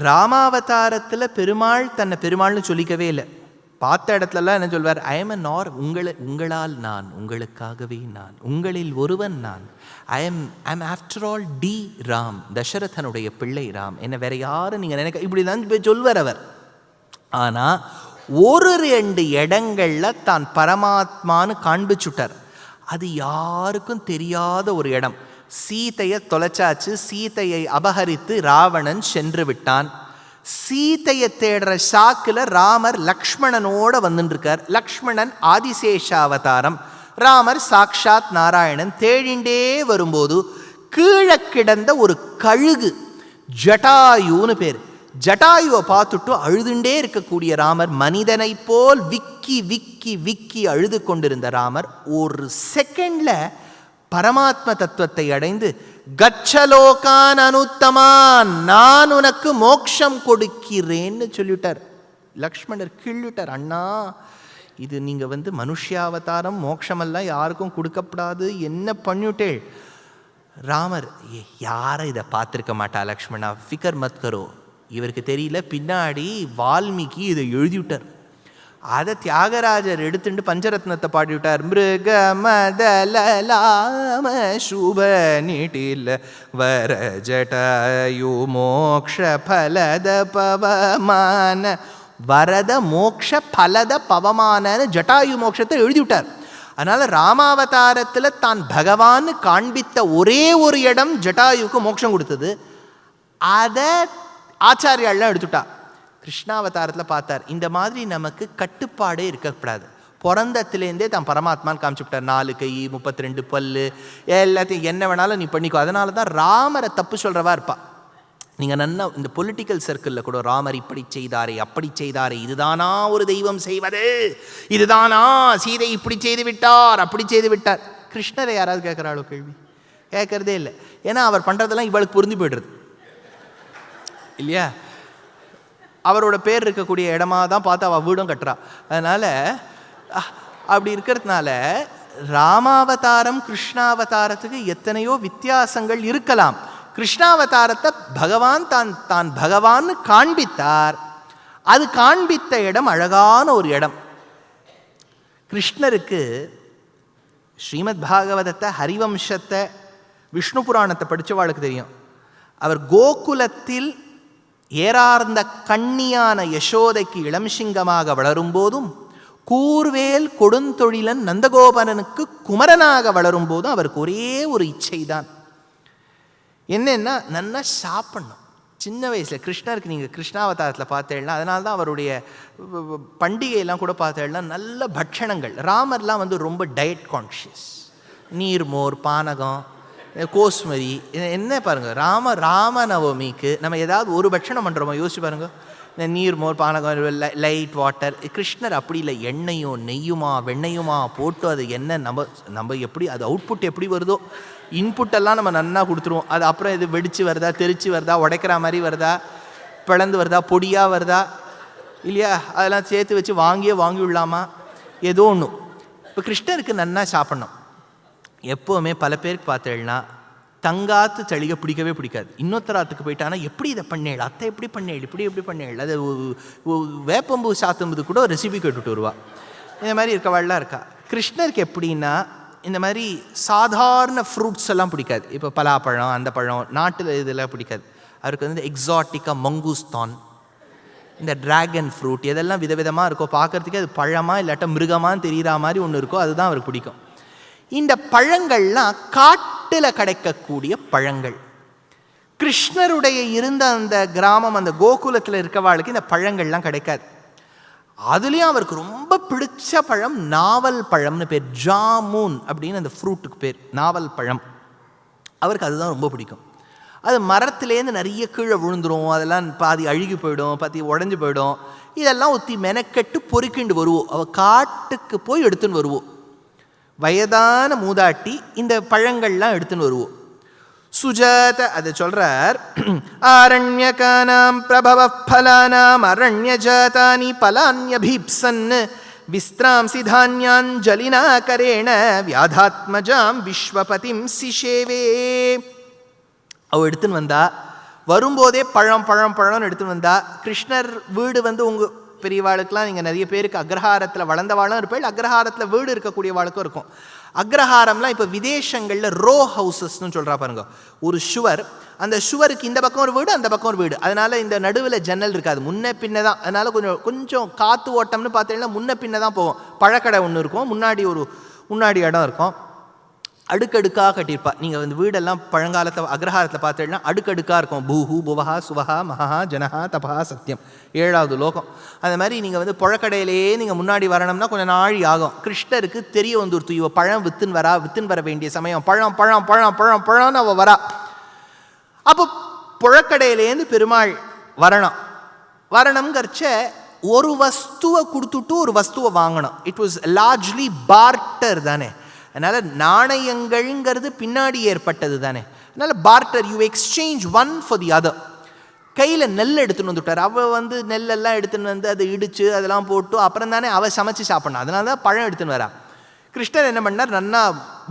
ராமாவதாரத்தில் பெருமாள் தன்னை பெருமாள்னு சொல்லிக்கவே இல்லை. பார்த்த இடத்துலலாம் என்ன சொல்வார்? ஐ எம் அன் ஆர், உங்களால் நான், உங்களுக்காகவே நான், உங்களில் ஒருவன் நான். I am after all the Ram, தசரதனுடைய பிள்ளை ராம், என்ன வேற யாரும் நீங்கள் நினைக்க, இப்படி தான் சொல்வார் அவர். ஆனால் ஒரு 2 இடங்களில் தான் பரமாத்மான்னு காண்பிச்சுட்டார். அது யாருக்கும் தெரியாத ஒரு இடம். சீதையை தொலைச்சாச்சு, சீதையை அபகரித்து ராவணன் சென்று விட்டான். சீதையை தேடுற சாக்கில் ராமர் லக்ஷ்மணனோட வந்துருக்கார். லக்ஷ்மணன் ஆதிசேஷாவதாரம், ராமர் சாக்ஷாத் நாராயணன். தேடிண்டே வரும்போது கீழே கிடந்த ஒரு கழுகு, ஜட்டாயுன்னு பேர், ஜட்டாயுவை பார்த்துட்டு அழுதுண்டே இருக்கக்கூடிய ராமர், மனிதனை போல் விக்கி விக்கி விக்கி அழுது கொண்டிருந்த ராமர் ஒரு செகண்ட்ல பரமாத்ம தத்துவத்தை அடைந்து, கச்சலோகான் அனுத்தமான், நான் உனக்கு மோட்சம் கொடுக்கிறேன்னு சொல்லிவிட்டார். லக்ஷ்மணர் கிள்ளிட்டார், அண்ணா இது நீங்கள் மனுஷியாவதாரம், மோட்சமெல்லாம் யாருக்கும் கொடுக்கப்படாது, என்ன பண்ணிவிட்டேள்? ராமர், யாரை இதை பார்த்துருக்க மாட்டா லக்ஷ்மணா, ஃபிகர் மத் கரோ, இவருக்கு தெரியல, பின்னாடி வால்மீகி இதை எழுதிவிட்டார். அதை தியாகராஜர் எடுத்துட்டு பஞ்சரத்னத்தை பாடிவிட்டார். மிருக மதலாம சுப நீட்டில் வர ஜட்டாயு மோக்ஷ பலத பவமான, வரத மோக்ஷ பலத பவமான ஜட்டாயு மோட்சத்தை எழுதிவிட்டார். அதனால ராமாவதாரத்தில் தான் பகவான் காண்பித்த ஒரே ஒரு இடம் ஜட்டாயுக்கு மோட்சம் கொடுத்தது. அதை ஆச்சாரியாலாம் எடுத்துட்டா. கிருஷ்ணாவதாரத்தில் பார்த்தார், இந்த மாதிரி நமக்கு கட்டுப்பாடே இருக்கக்கூடாது. பிறந்தத்துலேருந்தே தான் பரமாத்மான்னு காமிச்சுட்டார். 4 கை, 32 பல்லு, எல்லாத்தையும் என்ன வேணாலும் நீ பண்ணிக்கோ. அதனால தான் ராமரை தப்பு சொல்கிறவா இருப்பா. நீங்கள் நன்னா இந்த பொலிட்டிக்கல் சர்க்கிளில் கூட ராமர் இப்படி செய்தாரே, அப்படி செய்தாரே, இதுதானா ஒரு தெய்வம் செய்வது, இதுதானா சீதை இப்படி செய்து விட்டார், அப்படி செய்து விட்டார். கிருஷ்ணரை யாராவது கேட்குறாளோ கேள்வி? கேட்கறதே இல்லை. ஏன்னா அவர் பண்ணுறதெல்லாம் இவளுக்கு பொருந்தி போய்டுறது இல்லையா? அவரோட பேர் இருக்கக்கூடிய இடமா தான் பார்த்து அவள் வீடும் கட்டுறா. அதனால் அப்படி இருக்கிறதுனால ராமாவதாரம் கிருஷ்ணாவதாரத்துக்கு எத்தனையோ வித்தியாசங்கள் இருக்கலாம். கிருஷ்ணாவதாரத்தை பகவான் தான் பகவான்னு காண்பித்தார். அது காண்பித்த இடம் அழகான ஒரு இடம். கிருஷ்ணருக்கு ஸ்ரீமத் பாகவதத்தை, ஹரிவம்சத்தை, விஷ்ணு புராணத்தை படித்தவாளுக்கு தெரியும். அவர் கோகுலத்தில் ஏறார்ந்த கண்ணியான யசோதைக்கு இளம்சிங்கமாக வளரும்போதும், கூர்வேல் கொடுந்தொழிலன் நந்தகோபனனுக்கு குமரனாக வளரும் போதும் அவருக்கு ஒரே ஒரு இச்சை தான். என்னன்னா, நல்லா சாப்பிடணும். சின்ன வயசில் கிருஷ்ணருக்கு நீங்கள் கிருஷ்ணாவதாரத்தில் பார்த்தேன்னா, அதனால தான் அவருடைய பண்டிகையெல்லாம் கூட பார்த்தேன்னா நல்ல பட்சணங்கள். ராமர்லாம் ரொம்ப டயட் கான்ஷியஸ். நீர், மோர், பானகம், கோஸ்மரி, என்ன பாருங்கள், ராமநவமிக்கு நம்ம ஏதாவது ஒரு பட்சணம் பண்ணுறோமோ யோசிச்சு பாருங்கள். இந்த நீர், மோர், பானகம், லைட் வாட்டர். கிருஷ்ணர் அப்படி இல்லை, எண்ணெயும் நெய்யுமா வெண்ணையுமா போட்டு அது என்ன நம்ம எப்படி அது அவுட்புட் எப்படி வருதோ, இன்புட்டெல்லாம் நம்ம நன்னா கொடுத்துருவோம். அது அப்புறம் இது வெடிச்சு வருதா, தெரிச்சு வருதா, உடைக்கிற மாதிரி வருதா, பிளந்து வருதா, பொடியாக வருதா இல்லையா, அதெல்லாம் சேர்த்து வச்சு வாங்கி விடலாமா, ஏதோ ஒன்று. இப்போ கிருஷ்ணருக்கு நன்னா சாப்பிட்ணும். எப்போவுமே பல பேருக்கு பார்த்தேன்னா தங்காத்து சளிகை பிடிக்கவே பிடிக்காது. இன்னொருத்தராத்துக்கு போயிட்டானா எப்படி இதை பண்ணேள், அத்தை எப்படி பண்ணேள், எப்படி பண்ணேள், அது வேப்பம்பூ சாத்தும்போது கூட ரெசிபி கேட்டுட்டு வருவா. இந்த மாதிரி இருக்கவாள்லாம் இருக்கா. கிருஷ்ணருக்கு எப்படின்னா இந்த மாதிரி சாதாரண ஃப்ரூட்ஸ் எல்லாம் பிடிக்காது. இப்போ பலாப்பழம், அந்த பழம், நாட்டில் இதெல்லாம் பிடிக்காது. அவருக்கு எக்ஸாட்டிக்காக மங்கூஸ்தான், இந்த ட்ராகன் ஃப்ரூட், இதெல்லாம் விதவிதமாக இருக்கோ, பார்க்குறதுக்கே அது பழமாக இல்லாட்ட மிருகமானு தெரிகிற மாதிரி ஒன்று இருக்கோ, அதுதான் அவருக்கு பிடிக்கும். இந்த பழங்கள்லாம் காட்டில் கிடைக்கக்கூடிய பழங்கள். கிருஷ்ணருடைய இருந்த அந்த கிராமம், அந்த கோகுலத்தில் இருக்கவாளுக்கு இந்த பழங்கள்லாம் கிடைக்காது. அதுலேயும் அவருக்கு ரொம்ப பிடிச்ச பழம் நாவல் பழம்னு பேர், ஜாமூன் அப்படின்னு அந்த ஃப்ரூட்டுக்கு பேர், நாவல் பழம். அவருக்கு அதுதான் ரொம்ப பிடிக்கும். அது மரத்துலேருந்து நிறைய கீழே விழுந்துடும், அதெல்லாம் பாதி அழுகி போயிடும், பாதி உடஞ்சி போயிடும். இதெல்லாம் ஒத்தி மெனக்கெட்டு பொறுக்கிண்டு வருவோம். அவள் காட்டுக்கு போய் எடுத்துன்னு வருவோம். வயதான மூதாட்டி இந்த பழங்கள்லாம் எடுத்துன்னு வருவோம். சுஜாத அதை சொல்றார், ஆரண்யகானாம் பிரபவ பலானாம் அரண்ய ஜாதானி பலான்யபீப்சன் விஸ்திராம்சி தானியாஞ்சலினா கரேண வியாதாத்மஜாம் விஸ்வபதிம் சிஷேவே. அவள் எடுத்துன்னு வந்தா, வரும்போதே பழம் பழம் பழம்னு எடுத்துன்னு வந்தா. கிருஷ்ணர் வீடு உங்கள் பெரியவாளுக்கெலாம் நீங்கள் நிறைய பேருக்கு அக்ரஹாரத்தில் வளர்ந்தவாளும் இருப்பேள், அக்ரஹாரத்தில் வீடு இருக்கக்கூடிய வாளுக்கும் இருக்கும். அக்ரஹாரம்லாம் இப்போ விதேசங்களில் ரோ ஹவுசஸ்ன்னு சொல்கிறா பாருங்க. ஒரு சுவர், அந்த சுவருக்கு இந்த பக்கம் ஒரு வீடு, அந்த பக்கம் ஒரு வீடு. அதனால் இந்த நடுவில் ஜன்னல் இருக்காது, முன்ன பின்ன தான். அதனால் கொஞ்சம் காற்று ஓட்டம்னு பார்த்தீங்கன்னா முன்ன பின்ன தான் போவோம். பழக்கடை ஒன்று இருக்கும், முன்னாடி இடம் இருக்கும். அடுக்கடுக்காக கட்டியிருப்பா. நீங்கள் வீடெல்லாம் பழங்காலத்தை அக்ரஹாரத்தில் பார்த்தீங்கன்னா அடுக்கடுக்காக இருக்கும். பூஹு புவஹா சுவஹா மகா ஜனஹா தபஹா சத்தியம், 7வது லோகம். அந்த மாதிரி நீங்கள் பழக்கடையிலேயே நீங்கள் முன்னாடி வரணும்னா கொஞ்சம் நாழி ஆகும். கிருஷ்ணருக்கு தெரிய வந்துருத்து, இவ பழம் வித்துன்னு வர வேண்டிய சமயம், பழம் பழம் பழம் பழம் பழம்னு அவள் வரா. அப்போ புழக்கடையிலேருந்து பெருமாள் வரணுங்கிறச்ச ஒரு வஸ்துவை கொடுத்துட்டு ஒரு வஸ்துவை வாங்கணும். இட் வாஸ் லார்ஜ்லி பார்ட்டர் தானே. அதனால் நாணயங்கள்ங்கிறது பின்னாடி ஏற்பட்டது தானே. அதனால் partner, you exchange one for the other. கையில் நெல் எடுத்துன்னு வந்துவிட்டார். அவள் நெல்லெல்லாம் எடுத்துன்னு வந்து அதை இடித்து அதெல்லாம் போட்டு அப்புறம் தானே அவள் சமைச்சு சாப்பிட்ணும். அதனால தான் பழம் எடுத்துன்னு வரா. கிருஷ்ணர் என்ன பண்ணார், நன்னா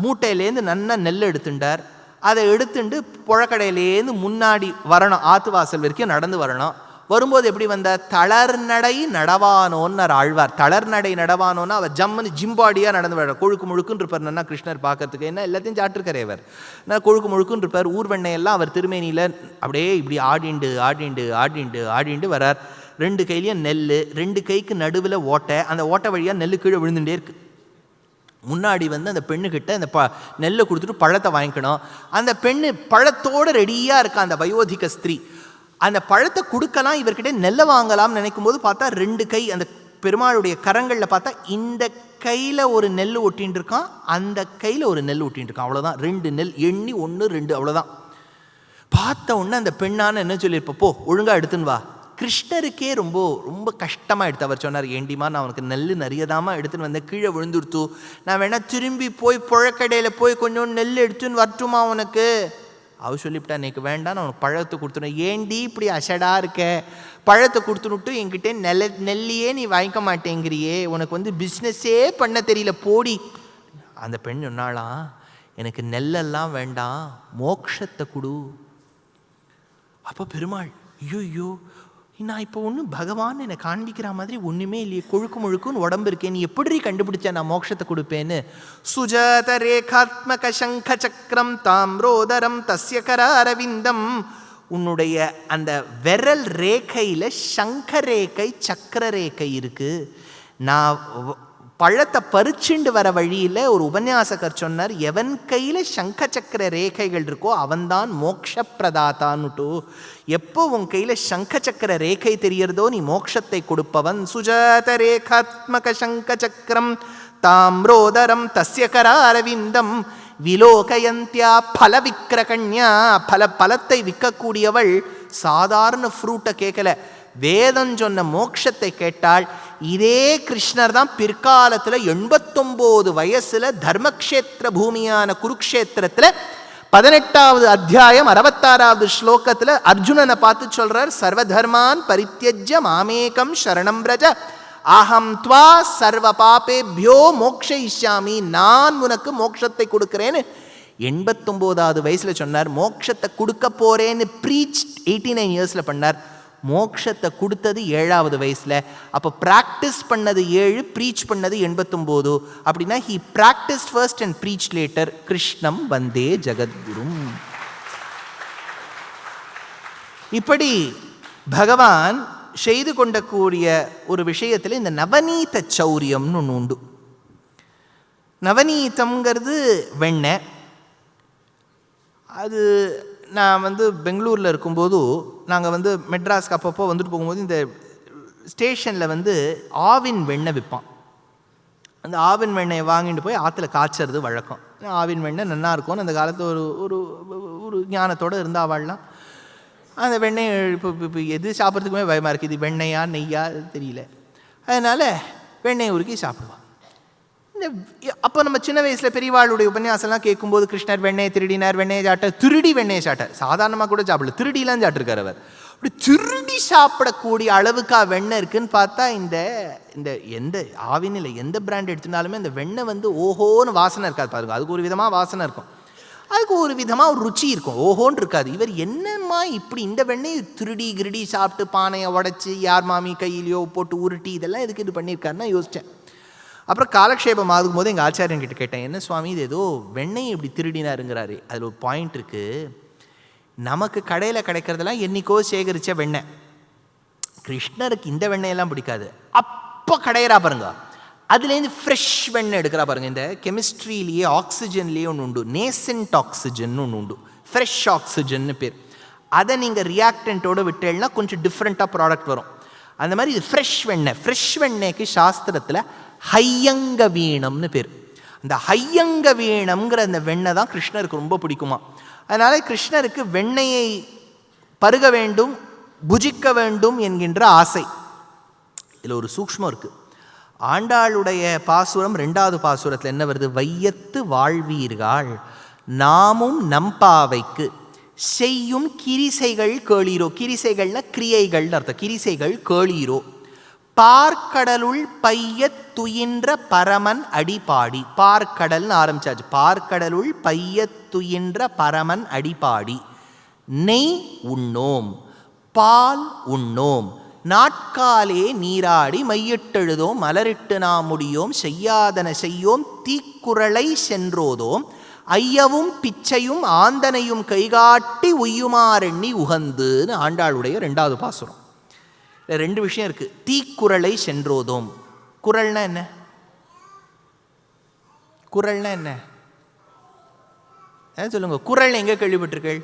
மூட்டையிலேருந்து நன்னா நெல் எடுத்துட்டார். அதை எடுத்துட்டு புழக்கடையிலேருந்து முன்னாடி வரணும், ஆத்து வாசல் வரைக்கும் நடந்து வரணும். வரும்போது எப்படி வந்தார், தளர்நடை நடவானோன்னு ஆழ்வார். தளர்நடை நடவானோன்னா அவர் ஜம்முன்னு ஜிம்பாடியாக நடந்து வர, கொழுக்கு முழுக்குன்னு இருப்பார். நல்லா கிருஷ்ணர் பார்க்கறதுக்கு என்ன எல்லாத்தையும் சாப்பிட்டுருக்காரு அவர். நான் கொழுக்கு முழுக்குன்னு இருப்பார். ஊர்வெண்ணையெல்லாம் அவர் திருமேனியில் அப்படியே இப்படி ஆடிண்டு ஆடிண்டு ஆடிண்டு ஆடிண்டு வரார். 2 கையிலையும் நெல், 2 கைக்கு நடுவில் ஓட்டை, அந்த ஓட்டை வழியாக நெல் கீழே விழுந்துட்டே இருக்கு. முன்னாடி அந்த பெண்ணுக்கிட்ட அந்த நெல்லை கொடுத்துட்டு பழத்தை வாங்கிக்கணும். அந்த பெண்ணு பழத்தோடு ரெடியாக இருக்கா, அந்த வயோதிக ஸ்திரீ. அந்த பழத்தை கொடுக்கலாம், இவர்கிட்ட நெல்லை வாங்கலாம்னு நினைக்கும் போது பார்த்தா 2 கை அந்த பெருமாளுடைய கரங்களில் பார்த்தா இந்த கையில் ஒரு நெல் ஒட்டின்னு இருக்கான், அந்த கையில் ஒரு நெல் ஒட்டின்னு இருக்கான். அவ்வளோதான், 2 நெல் எண்ணி 1 2 அவ்வளோதான். பார்த்த உடனே அந்த பெண்ணான என்ன சொல்லியிருப்ப, போ ஒழுங்காக எடுத்துன்னு வா. கிருஷ்ணருக்கே ரொம்ப ரொம்ப கஷ்டமாக எடுத்து. அவர் சொன்னார், ஏண்டிமா நான் அவனுக்கு நெல் நிறையதாமல் எடுத்துன்னு வந்தேன், கீழே விழுந்துடுத்து, நான் வேணா திரும்பி போய் புழக்கடையில் போய் கொஞ்சம் நெல் எடுத்துன்னு வரட்டுமா உனக்கு. அவ சொல்லிவிட்டா, எனக்கு வேண்டாம், நான் உனக்கு பழத்தை கொடுத்துனேன். ஏண்டி இப்படி அசடாக இருக்க, பழத்தை கொடுத்துனுட்டு என்கிட்ட நெல்லையே நீ வாங்கிக்க மாட்டேங்கிறியே, உனக்கு பிஸ்னஸே பண்ண தெரியல, போடி. அந்த பெண் சொன்னாலாம், எனக்கு நெல்லெல்லாம் வேண்டாம், மோட்சத்தை கொடு. அப்போ பெருமாள், ஐயோ நான் இப்போ ஒன்றும் பகவான் என்னை காண்பிக்கிற மாதிரி ஒன்றுமே இல்லையே, கொழுக்கு முழுக்குன்னு உடம்பு இருக்கேன், நீ எப்படி கண்டுபிடிச்ச நான் மோட்சத்தை கொடுப்பேன்னு. சுஜாத ரேகாத்மக சங்க சக்கரம் தாம்ரோதரம் தஸ்ய கராரவிந்தம். உன்னுடைய அந்த விரல் ரேகையில் சங்க ரேகை சக்கர ரேகை இருக்கு. நான் பழத்தை பறிச்சுண்டு வர வழியில் ஒரு உபன்யாசகர் சொன்னார், எவன் கையில் சங்க சக்கர ரேகைகள் இருக்கோ அவன்தான் மோக்ஷ பிரதாத்தான்னுட்டு. எப்போ உன் கையில் சங்க சக்கர ரேகை தெரியறதோ நீ மோட்சத்தை கொடுப்பவன். சுஜாத ரேகாத்மக சங்க சக்கரம் தாம்ரோதரம் தஸ்ய கராரவிந்தம் விலோகயந்தியா பல விக்கிரகண்யா. பலத்தை விற்கக்கூடியவள் சாதாரண ஃப்ரூட்டை கேட்கல, வேதம் சொன்ன மோட்சத்தை கேட்டாள். இதே கிருஷ்ணர் தான் பிற்காலத்தில் 89 வயசுல தர்மக்ஷேத்திர பூமியான குருக்ஷேத்திரத்தில் 18வது அத்தியாயம் 66வது ஸ்லோகத்தில் அர்ஜுனனை பார்த்து சொல்றார், சர்வதர்மான் பரித்யஜ்ய மாமேகம் சரணம் வ்ரஜ அஹம் த்வா சர்வ பாபேபியோ மோக்ஷயிஷ்யாமி. நான் உனக்கு மோட்சத்தை கொடுக்கிறேன்னு 89வது வயசுல சொன்னார். மோட்சத்தை கொடுக்க போறேன்னு ப்ரீச் 89 இயர்ஸ்ல பண்ணார். மோட்சத்தை கொடுத்தது 7வது வயசில். அப்போ ப்ராக்டிஸ் பண்ணது 7, ப்ரீச் பண்ணது 89. அப்படின்னா he practice first and preach later. கிருஷ்ணம் வந்தே ஜகத்குரும். இப்படி பகவான் செய்து கொண்டக்கூடிய ஒரு விஷயத்தில் இந்த நவநீத சௌரியம்னு ஒன்று உண்டு. நவநீதம்ங்கிறது வெண்ணெய். அது நான் பெங்களூரில் இருக்கும்போது நாங்கள் மெட்ராஸ்க்கு அப்பப்போ போகும்போது இந்த ஸ்டேஷனில் ஆவின் வெண்ணெய் விற்பான். அந்த ஆவின் வெண்ணெயை வாங்கிட்டு போய் ஆற்றுல காய்ச்சறது வழக்கம். ஆவின் வெண்ணெய் நல்லா இருக்கும்னு அந்த காலத்தில் ஒரு ஒரு ஞானத்தோடு இருந்தாவாள்லாம். அந்த வெண்ணெய் இப்போ எது சாப்பிட்றதுக்குமே பயமாக இருக்குது, இது வெண்ணெயா நெய்யா தெரியல. அதனால் வெண்ணெய் உருக்கி சாப்பிடுவான். அப்போ நம்ம சின்ன வயசில் பெரியவாளுடைய உபன்யாசம்லாம் கேட்கும்போது கிருஷ்ணர் வெண்ணெயை திருடினார், வெண்ணெயை சாட்டார், திருடி வெண்ணெயை சாட்டார். சாதாரணமாக கூட சாப்பிடல, திருடிலாம் சாப்பிட்ருக்கார் அவர். இப்படி திருடி சாப்பிடக்கூடிய அளவுக்கா வெண்ணெய் இருக்குன்னு பார்த்தா இந்த இந்த எந்த ஆவினில் எந்த பிராண்ட் எடுத்துனாலுமே இந்த வெண்ணெய் ஓஹோன்னு வாசனை இருக்காது பாருங்க. அதுக்கு ஒரு விதமாக வாசனை இருக்கும், அதுக்கு ஒரு விதமாக ஒரு ருச்சி இருக்கும், ஓஹோன்னு இருக்காது. இவர் என்னம்மா இப்படி இந்த வெண்ணெய் திருடி கிருடி சாப்பிட்டு பானையை உடைச்சி யார் மாமி கையிலையோ போட்டு உருட்டி இதெல்லாம் எதுக்கு இது பண்ணியிருக்காருன்னா யோசித்தேன். அப்புறம் காலக்ஷேபம் ஆகும்போது எங்கள் ஆச்சாரியன் கிட்ட கேட்டேன், என்ன சுவாமி இது ஏதோ வெண்ணெய் இப்படி திருடினாருங்கிறாரு. அதில் ஒரு பாயிண்ட் இருக்குது. நமக்கு கடையில் கிடைக்கிறதெல்லாம் என்றைக்கோ சேகரித்த வெண்ணெய். கிருஷ்ணருக்கு இந்த வெண்ணெயெல்லாம் பிடிக்காது. அப்போ கடையிறா பாருங்க, அதுலேருந்து ஃப்ரெஷ் வெண்ணெய் எடுக்கிறா பாருங்க. இந்த கெமிஸ்ட்ரியிலேயே ஆக்சிஜன்லேயே ஒன்று உண்டு, நேசன்ட் ஆக்சிஜன் ஒன்று உண்டு, ஃப்ரெஷ் ஆக்சிஜன்னு பேர். அதை நீங்கள் ரியாக்டண்ட்டோடு விட்டேன்னா கொஞ்சம் டிஃப்ரெண்ட்டாக ப்ராடக்ட் வரும். அந்த மாதிரி இது ஃப்ரெஷ் வெண்ணெய். ஃப்ரெஷ் வெண்ணெய்க்கு சாஸ்திரத்தில் ஹையங்க வீணம்னு பேர். அந்த ஹையங்க வீணம்ங்கிற அந்த வெண்ணெய் தான் கிருஷ்ணருக்கு ரொம்ப பிடிக்குமா. அதனால் கிருஷ்ணருக்கு வெண்ணெயை பருக வேண்டும், புஜிக்க வேண்டும் என்கின்ற ஆசை. இதில் ஒரு சூக்ஷ்மம் இருக்குது. ஆண்டாளுடைய பாசுரம் 2வது பாசுரத்தில் என்ன வருது? வையத்து வாழ்வீர்கள் நாமும் நம்பாவைக்கு செய்யும் கிரிசைகள் கேளீரோ. கிரிசைகள்னா கிரியைகள்னு அர்த்தம். கிரிசைகள் கேளீரோ. பார்க்கடலுள் பைய துயின்ற பரமன் அடிபாடி. பார்க்கடல்னு ஆரம்பிச்சாச்சு. பார்க்கடலுள் பைய துயின்ற பரமன் அடிபாடி. நெய் உண்ணோம், பால் உண்ணோம், நாட்காலே நீராடி மையிட்டெழுதோம், மலரிட்டு நாம் முடியோம், செய்யாதன செய்யோம், தீக்குறளை சென்றோதோம், ஐயவும் பிச்சையும் ஆந்தனையும் கைகாட்டி உய்யுமாறெண்ணி உகந்துன்னு ஆண்டாளுடைய 2வது பாசுரம். 2 விஷயம் இருக்கு. தீக்குறளை சென்றோதோம். குறள்னா என்ன? குறள்னா என்ன சொல்லுங்க. குறள் எங்க கேள்விப்பட்டிருக்கள்?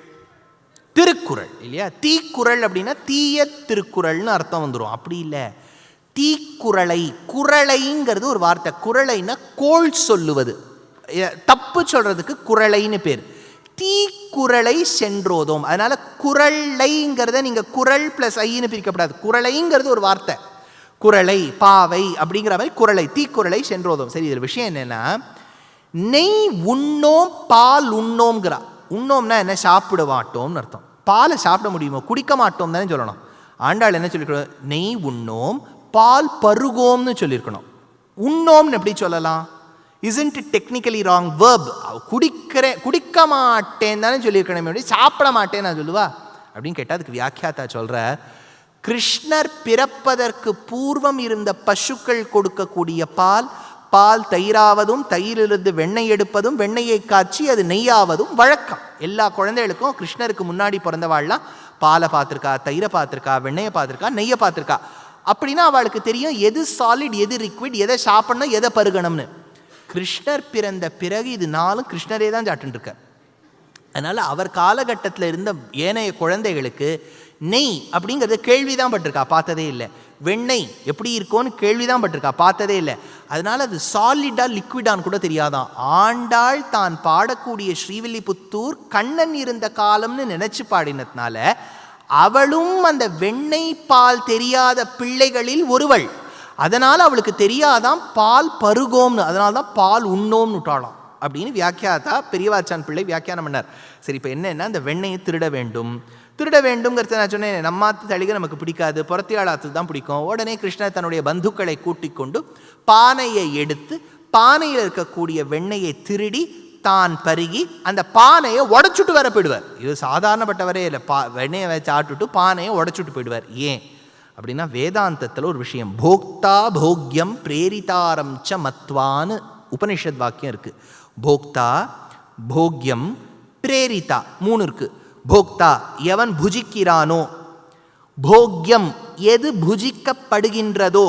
திருக்குறள் இல்லையா? தீக்குறள் அப்படின்னா தீய திருக்குறள்னு அர்த்தம் வந்துடும். அப்படி இல்லை, தீக்குறளை. குறளைங்கிறது ஒரு வார்த்தை. குறளைன்னா கோள் சொல்லுவது, தப்பு சொல்றதுக்கு குறளைன்னு பேர். தீக்குறளை சென்றோதோம். அதனால குறளைங்கிறத நீங்க குறள் பிளஸ் ஐன்னு பிரிக்கப்படாது. குறளைங்கிறது ஒரு வார்த்தை. குறளை, பாவை அப்படிங்கிற மாதிரி குறளை, தீக்குறளை சென்றோதோம். சரி, இதில் விஷயம் என்னன்னா, நெய் உண்ணோம் பால் உண்ணோம்ங்கிறா. உண்ணோம்னா என்ன? சாப்பிட மாட்டோம்னு அர்த்தம். பாலை சாப்பிட முடியுமோ? குடிக்க மாட்டோம் தானே சொல்லணும். ஆண்டாள் என்ன சொல்லியிருக்கணும்? நெய் உண்ணோம் பால் பருகோம்னு சொல்லியிருக்கணும். உண்ணோம்னு எப்படி சொல்லலாம்? isn't it technically wrong verb? குடிக்க மாட்டேன் தானே சொல்லியிருக்கணும், சாப்பிட மாட்டேன் நான் சொல்லுவா அப்படின்னு கேட்டால் அதுக்கு வியாக்கியாத்தா சொல்ற, கிருஷ்ணர் பிறப்பதற்கு பூர்வம் இருந்த பசுக்கள் கொடுக்கக்கூடிய பால் தயிராவதும், தயிரிலிருந்து வெண்ணெய் எடுப்பதும், வெண்ணெயை காய்ச்சி அது நெய்யாவதும் வழக்கம். எல்லா குழந்தைகளுக்கும் கிருஷ்ணருக்கு முன்னாடி பிறந்தவாள்லாம் பாலை பார்த்துருக்கா, தயிரை பார்த்துருக்கா, வெண்ணெயை பார்த்துருக்கா, நெய்யை பார்த்துருக்கா. அப்படின்னா அவளுக்கு தெரியும் எது சாலிட், எது லிக்விட், எதை சாப்பிடணும், எதை பருகணும்னு. கிருஷ்ணர் பிறந்த பிறகு இது 4 கிருஷ்ணரே தான் சாப்பிட்டுருக்கார். அதனால் அவர் காலகட்டத்தில் இருந்த ஏனைய குழந்தைகளுக்கு நெய் அப்படிங்கிறது கேள்விதான் பட்டிருக்கா, பார்த்ததே இல்லை. வெண்ணெய் எப்படி இருக்கும்னு கேள்விதான் பட்டிருக்கா, பார்த்ததே இல்லை. அதனால் அது சாலிடா லிக்விடான்னு கூட தெரியாதான். ஆண்டாள் தான் பாடக்கூடிய ஸ்ரீவில்லிபுத்தூர் கண்ணன் இருந்த காலம்னு நினைச்சு பாடினதுனால அவளும் அந்த வெண்ணெய் பால் தெரியாத பிள்ளைகளில் ஒருவள். அதனால் அவளுக்கு தெரியாதான் பால் பருகோம்னு, அதனால தான் பால் உண்ணோம்னு விட்டாளாம் அப்படின்னு வியாக்கியாத்தா பெரியவாச்சான் பிள்ளை வியாக்கியானம் பண்ணார். சரி, இப்போ என்னன்னா, இந்த வெண்ணெயை திருட வேண்டும்ங்கிறத நான் சொன்னேன். நம்மாத்து தளிகை நமக்கு பிடிக்காது, புறத்தியாளாத்து தான் பிடிக்கும். உடனே கிருஷ்ணர் தன்னுடைய பந்துக்களை கூட்டிக் கொண்டு பானையை எடுத்து பானையில் இருக்கக்கூடிய வெண்ணெயை திருடி தான் பருகி அந்த பானையை உடைச்சுட்டு வர போயிடுவார். இது சாதாரணப்பட்டவரே இல்லை. வெண்ணெயை சாப்பிட்டுட்டு பானையை உடைச்சுட்டு போயிடுவார். ஏன் அப்படின்னா, வேதாந்தத்தில் ஒரு விஷயம், போக்தா போக்யம் பிரேரிதாரம் ச மத்வான்னு உபனிஷத் வாக்கியம் இருக்கு. போக்தா, போக்யம், பிரேரிதா 3 இருக்கு. போக்தா எவன் புஜிக்கிறானோ, போக்யம் எது புஜிக்கப்படுகின்றதோ,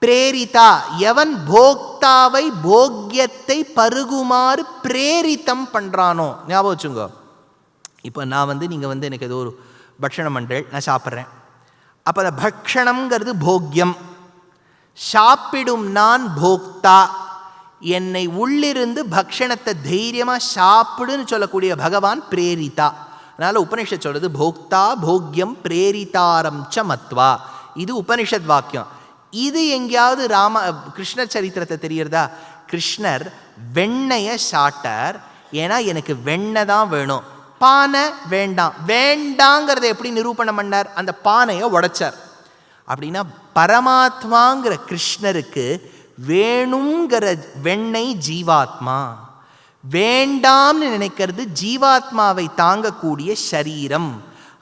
பிரேரிதா எவன் போக்தாவை போக்யத்தை பருகுமாறு பிரேரித்தம் பண்றானோ. ஞாபகம் வச்சுங்க. இப்போ நான் நீங்கள் எனக்கு ஏதோ ஒரு பட்சணம் பண்ணுறேன், நான் சாப்பிட்றேன். அப்போ அந்த பக்ஷணம்ங்கிறது போக்யம். சாப்பிடும் நான் போக்தா. என்னை உள்ளிருந்து பக்ஷணத்தை தைரியமாக சாப்பிடுன்னு சொல்லக்கூடிய பகவான் பிரேரிதா. அதனால் உபனிஷத் சொல்றது போக்தா போக்யம் பிரேரிதாரம் ச மத்வா. இது உபனிஷத் வாக்கியம். இது எங்கேயாவது கிருஷ்ணர் சரித்திரத்தை தெரியறதா? கிருஷ்ணர் வெண்ணையை சாட்டார். ஏன்னா எனக்கு வெண்ணெய் தான் வேணும். பானை வேண்டாம். வேண்டாங்கிறத எப்படி நிரூபணம் பண்ணார்? அந்த பானையை உடைச்சார். அப்படின்னா பரமாத்மாங்கிற கிருஷ்ணருக்கு வேணுங்கிற வெண்ணெய் ஜீவாத்மா, வேண்டாம்னு நினைக்கிறது ஜீவாத்மாவை தாங்கக்கூடிய சரீரம்.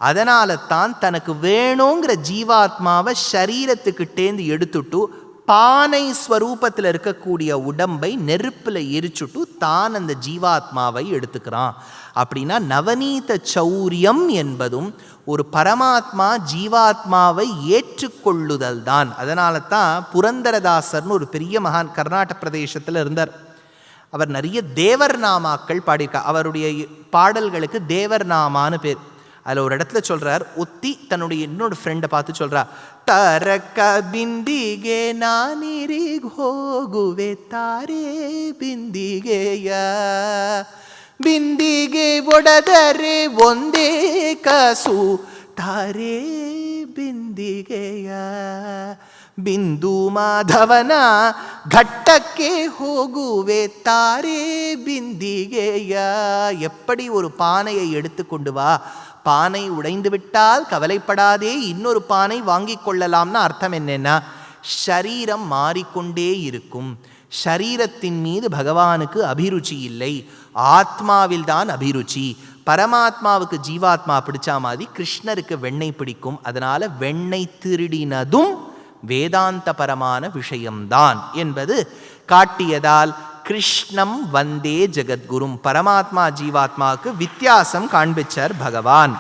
அதனால தான் தனக்கு வேணுங்கிற ஜீவாத்மாவை சரீரத்துக்கிட்டேந்து எடுத்துட்டு பானை ஸ்வரூபத்தில் இருக்கக்கூடிய உடம்பை நெருப்பில் எரிச்சுட்டு தான் அந்த ஜீவாத்மாவை எடுத்துக்கிறான். அப்படின்னா நவநீத சௌரியம் என்பதும் ஒரு பரமாத்மா ஜீவாத்மாவை ஏற்றுக்கொள்ளுதல் தான். அதனால தான் புரந்தரதாசர்னு ஒரு பெரிய மகான் கர்நாடக பிரதேசத்தில் இருந்தார். அவர் நிறைய தேவர் நாமாக்கள் பாடியிருக்கார். அவருடைய பாடல்களுக்கு தேவர் நாமான்னு பேர். அதில் ஒரு இடத்துல சொல்றார், ஒத்தி தன்னுடைய இன்னொரு ஃப்ரெண்டை பார்த்து சொல்றா, தரக்க ಬಿಂದಿಗೆ ನಾನಿರಿಗ್ ಹೋಗುವೆ ತಾರೆ ಬಿಂದಿಗೆಯ, ಬಿಂದಿಗೆ ಒಡೆದರೆ ಒಂದೇ ಕಾಸು ತಾರೆ ಬಿಂದಿಗೆಯ, ಬಿಂದು ಮಾಧವನ ಘಟ್ಟಕ್ಕೆ ಹೋಗುವೆ தாரே பிந்திகேய. எப்படி ஒரு பானையை எடுத்துக்கொண்டு வா, பானை உடைந்து விட்டால் கவலைப்படாதே, இன்னொரு பானை வாங்கி கொள்ளலாம்னு அர்த்தம் என்னன்னா, ஷரீரம் மாறிக்கொண்டே இருக்கும். ஷரீரத்தின் மீது பகவானுக்கு அபிருச்சி இல்லை, ஆத்மாவில் தான் அபிருச்சி. பரமாத்மாவுக்கு ஜீவாத்மா பிடிச்சா மாதிரி கிருஷ்ணருக்கு வெண்ணெய் பிடிக்கும். அதனால வெண்ணெய் திருடினதும் வேதாந்தபரமான விஷயம்தான் என்பது காட்டியதால் கிருஷ்ணம் வந்தே ஜெகத்குரும், பரமாத்மா ஜீவாத்மாவுக்கு வித்தியாசம் காண்பிச்சார் பகவான்.